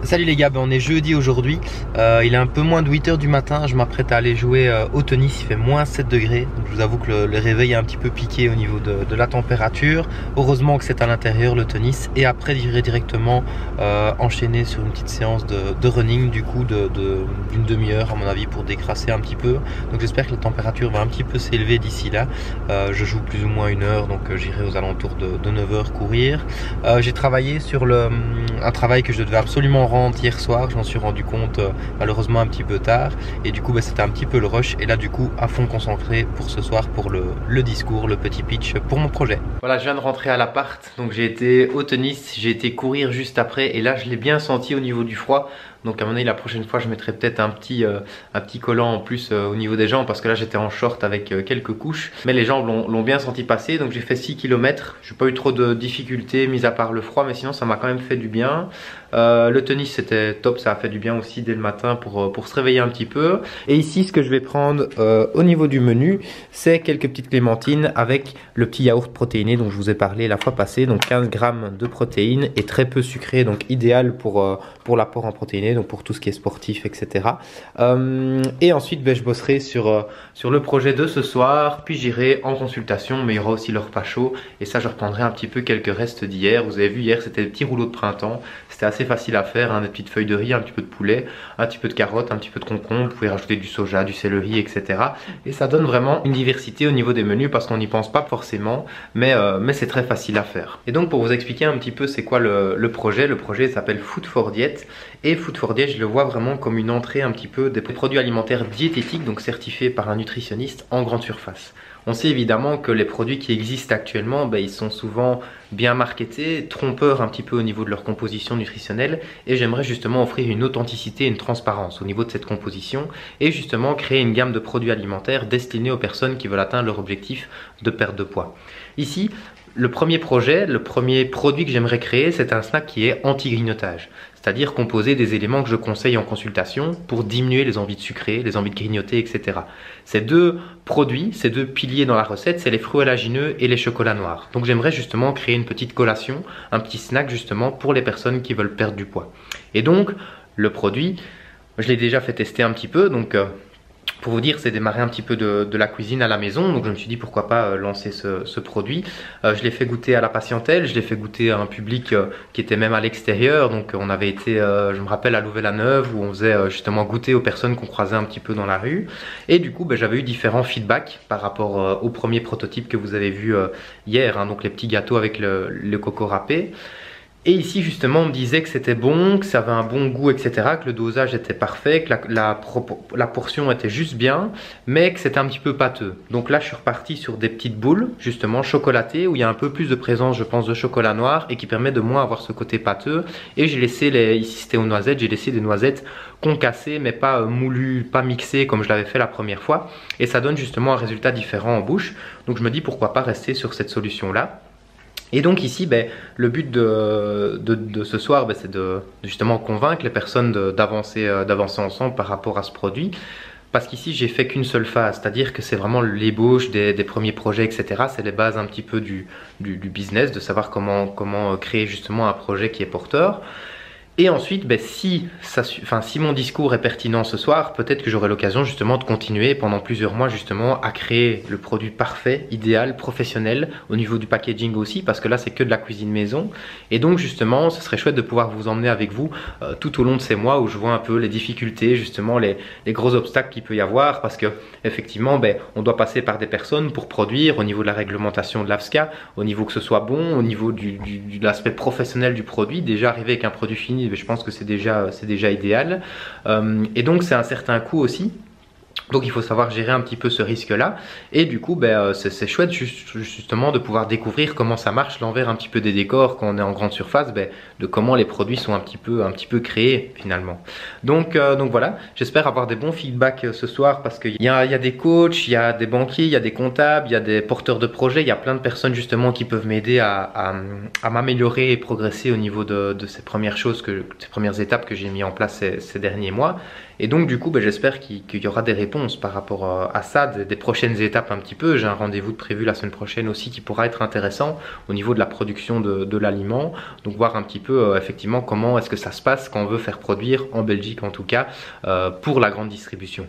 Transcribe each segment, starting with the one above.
Salut les gars, on est jeudi aujourd'hui, il est un peu moins de 8 h du matin, je m'apprête à aller jouer au tennis, il fait moins 7 degrés, donc je vous avoue que le réveil est un petit peu piqué au niveau de la température. Heureusement que c'est à l'intérieur le tennis, et après j'irai directement enchaîner sur une petite séance de running du coup d'une demi-heure à mon avis pour décrasser un petit peu. Donc j'espère que la température va un petit peu s'élever d'ici là. Je joue plus ou moins 1 heure, donc j'irai aux alentours de 9 h courir. J'ai travaillé sur un travail que je devais absolument rendre hier soir, je m'en suis rendu compte malheureusement un petit peu tard, et du coup c'était un petit peu le rush, et là du coup à fond concentré pour ce soir pour le discours, le petit pitch pour mon projet. Voilà, je viens de rentrer à l'appart, donc j'ai été au tennis, j'ai été courir juste après, et là je l'ai bien senti au niveau du froid. Donc à mon avis la prochaine fois je mettrai peut-être un petit collant en plus au niveau des jambes, parce que là j'étais en short avec quelques couches, mais les jambes l'ont bien senti passer. Donc j'ai fait 6 km, j'ai pas eu trop de difficultés mis à part le froid, mais sinon ça m'a quand même fait du bien. Le tennis c'était top, ça a fait du bien aussi dès le matin pour se réveiller un petit peu. Et ici ce que je vais prendre au niveau du menu, c'est quelques petites clémentines avec le petit yaourt protéiné dont je vous ai parlé la fois passée. Donc 15 grammes de protéines et très peu sucré, donc idéal pour l'apport en protéiné, donc pour tout ce qui est sportif, etc. Et ensuite je bosserai sur le projet de ce soir, puis j'irai en consultation, mais il y aura aussi le repas chaud, et ça je reprendrai un petit peu quelques restes d'hier. Vous avez vu hier c'était des petits rouleaux de printemps, c'était assez facile à faire, hein, des petites feuilles de riz, un petit peu de poulet, un petit peu de carottes, un petit peu de concombre, vous pouvez rajouter du soja, du céleri, etc. Et ça donne vraiment une diversité au niveau des menus, parce qu'on n'y pense pas forcément, mais c'est très facile à faire. Et donc pour vous expliquer un petit peu c'est quoi le projet s'appelle Food for Diet, et Food for Diet je le vois vraiment comme une entrée un petit peu des produits alimentaires diététiques, donc certifiés par un nutritionniste en grande surface. On sait évidemment que les produits qui existent actuellement, ils sont souvent bien marketés, trompeurs un petit peu au niveau de leur composition nutritionnelle, et j'aimerais justement offrir une authenticité et une transparence au niveau de cette composition, et justement créer une gamme de produits alimentaires destinés aux personnes qui veulent atteindre leur objectif de perte de poids. Ici, le premier projet, le premier produit que j'aimerais créer, c'est un snack qui est anti-grignotage. C'est-à-dire composer des éléments que je conseille en consultation pour diminuer les envies de sucrer, les envies de grignoter, etc. Ces deux produits, ces deux piliers dans la recette, c'est les fruits oléagineux et les chocolats noirs. Donc j'aimerais justement créer une petite collation, un petit snack justement pour les personnes qui veulent perdre du poids. Et donc le produit, je l'ai déjà fait tester un petit peu, donc pour vous dire, c'est démarrer un petit peu de la cuisine à la maison, donc je me suis dit pourquoi pas lancer ce produit. Je l'ai fait goûter à la patientèle, je l'ai fait goûter à un public qui était même à l'extérieur, donc on avait été, je me rappelle, à Louvain-la-Neuve, où on faisait justement goûter aux personnes qu'on croisait un petit peu dans la rue, et du coup j'avais eu différents feedbacks par rapport au premier prototype que vous avez vu hier, hein, donc les petits gâteaux avec le coco râpé. Et ici justement on me disait que c'était bon, que ça avait un bon goût, etc. Que le dosage était parfait, que la portion était juste bien, mais que c'était un petit peu pâteux. Donc là je suis reparti sur des petites boules justement chocolatées, où il y a un peu plus de présence je pense de chocolat noir, et qui permet de moins avoir ce côté pâteux. Et j'ai laissé, ici c'était aux noisettes, j'ai laissé des noisettes concassées mais pas moulues, pas mixées comme je l'avais fait la première fois. Et ça donne justement un résultat différent en bouche. Donc je me dis pourquoi pas rester sur cette solution là. Et donc ici, le but de ce soir, c'est de justement convaincre les personnes d'avancer ensemble par rapport à ce produit. Parce qu'ici, j'ai fait qu'une seule phase, c'est-à-dire que c'est vraiment l'ébauche des premiers projets, etc. C'est les bases un petit peu du business, de savoir comment créer justement un projet qui est porteur. Et ensuite, si mon discours est pertinent ce soir, peut-être que j'aurai l'occasion justement de continuer pendant plusieurs mois justement à créer le produit parfait, idéal, professionnel, au niveau du packaging aussi, parce que là c'est que de la cuisine maison. Et donc justement, ce serait chouette de pouvoir vous emmener avec vous tout au long de ces mois où je vois un peu les difficultés, justement les gros obstacles qu'il peut y avoir, parce que effectivement, on doit passer par des personnes pour produire, au niveau de la réglementation de l'AFSCA, au niveau que ce soit bon, au niveau de l'aspect professionnel du produit. Déjà arriver avec un produit fini, je pense que c'est déjà idéal, et donc c'est un certain coût aussi. Donc il faut savoir gérer un petit peu ce risque-là, et du coup c'est chouette justement de pouvoir découvrir comment ça marche, l'envers un petit peu des décors quand on est en grande surface, de comment les produits sont un petit peu créés finalement. Donc voilà, j'espère avoir des bons feedbacks ce soir, parce qu'il y a des coachs, il y a des banquiers, il y a des comptables, il y a des porteurs de projets, il y a plein de personnes justement qui peuvent m'aider à m'améliorer et progresser au niveau de ces premières choses, ces premières étapes que j'ai mis en place ces derniers mois. Et donc du coup j'espère qu'il y aura des réponses réponses par rapport à ça, des prochaines étapes un petit peu. J'ai un rendez-vous de prévu la semaine prochaine aussi qui pourra être intéressant au niveau de la production de l'aliment. Donc voir un petit peu effectivement comment est-ce que ça se passe quand on veut faire produire, en Belgique en tout cas, pour la grande distribution.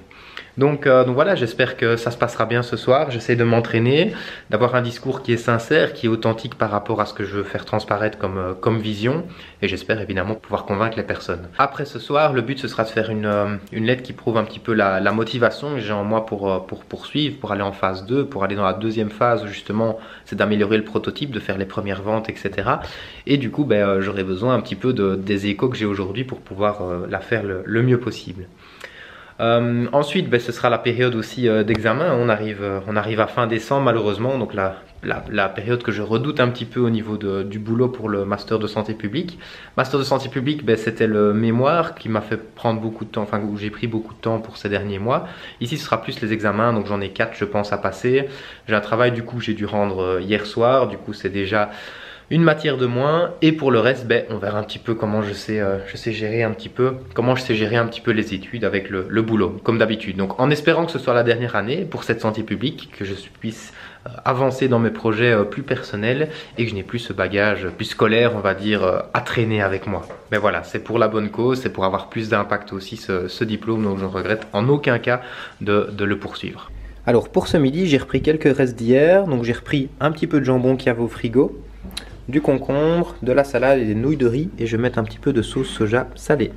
Donc voilà, j'espère que ça se passera bien ce soir. J'essaie de m'entraîner, d'avoir un discours qui est sincère, qui est authentique par rapport à ce que je veux faire transparaître comme vision. Et j'espère évidemment pouvoir convaincre les personnes. Après ce soir, le but ce sera de faire une lettre qui prouve un petit peu la motivation que j'ai en moi pour poursuivre, pour aller en phase 2, pour aller dans la deuxième phase où justement c'est d'améliorer le prototype, de faire les premières ventes, etc. Et du coup, j'aurai besoin un petit peu des échos que j'ai aujourd'hui pour pouvoir la faire le mieux possible. Ensuite, ce sera la période aussi d'examen. On arrive à fin décembre malheureusement, donc la période que je redoute un petit peu au niveau du boulot pour le master de santé publique. Master de santé publique, c'était le mémoire qui m'a fait prendre beaucoup de temps, enfin où j'ai pris beaucoup de temps pour ces derniers mois. Ici, ce sera plus les examens, donc j'en ai 4 je pense à passer. J'ai un travail du coup que j'ai dû rendre hier soir, du coup c'est déjà une matière de moins, et pour le reste on verra un petit peu comment je sais gérer un petit peu les études avec le boulot comme d'habitude. Donc en espérant que ce soit la dernière année pour cette santé publique, que je puisse avancer dans mes projets plus personnels et que je n'ai plus ce bagage plus scolaire on va dire à traîner avec moi. Mais voilà, c'est pour la bonne cause, c'est pour avoir plus d'impact aussi ce diplôme, donc je ne regrette en aucun cas de le poursuivre. Alors pour ce midi, j'ai repris quelques restes d'hier, donc j'ai repris un petit peu de jambon qu'il y avait au frigo, du concombre, de la salade et des nouilles de riz, et je vais mettre un petit peu de sauce soja salée.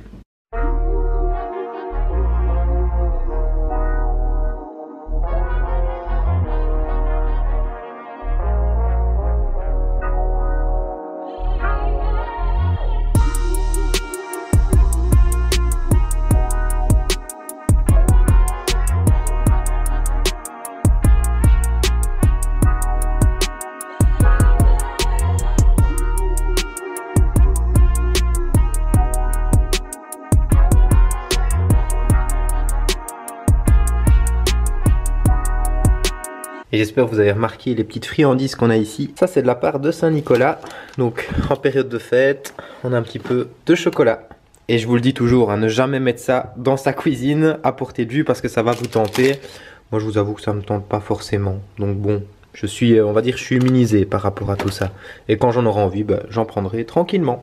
Et j'espère que vous avez remarqué les petites friandises qu'on a ici. Ça c'est de la part de Saint-Nicolas. Donc en période de fête, on a un petit peu de chocolat. Et je vous le dis toujours, ne jamais mettre ça dans sa cuisine à portée de vue parce que ça va vous tenter. Moi je vous avoue que ça ne me tente pas forcément. Donc bon, on va dire je suis immunisé par rapport à tout ça. Et quand j'en aurai envie, j'en prendrai tranquillement.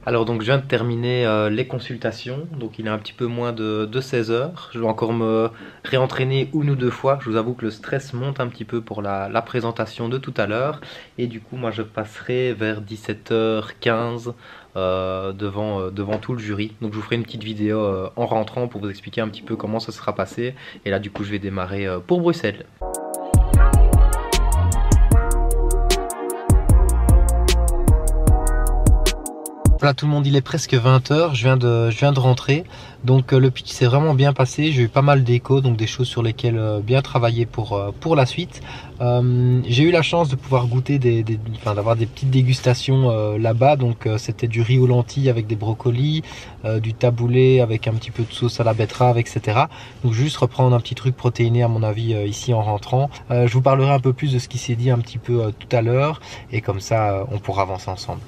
Alors donc je viens de terminer les consultations, donc il est un petit peu moins de 16 heures. Je vais encore me réentraîner une ou deux fois. Je vous avoue que le stress monte un petit peu pour la présentation de tout à l'heure. Et du coup moi je passerai vers 17h15 devant tout le jury. Donc je vous ferai une petite vidéo en rentrant pour vous expliquer un petit peu comment ça sera passé. Et là du coup je vais démarrer pour Bruxelles. Voilà tout le monde, il est presque 20 h, je viens de rentrer. Donc le pitch s'est vraiment bien passé, j'ai eu pas mal d'échos, donc des choses sur lesquelles bien travailler pour la suite. J'ai eu la chance de pouvoir goûter d'avoir des petites dégustations là-bas. Donc c'était du riz aux lentilles avec des brocolis, du taboulé avec un petit peu de sauce à la betterave, etc. Donc juste reprendre un petit truc protéiné à mon avis ici en rentrant. Je vous parlerai un peu plus de ce qui s'est dit un petit peu tout à l'heure et comme ça on pourra avancer ensemble.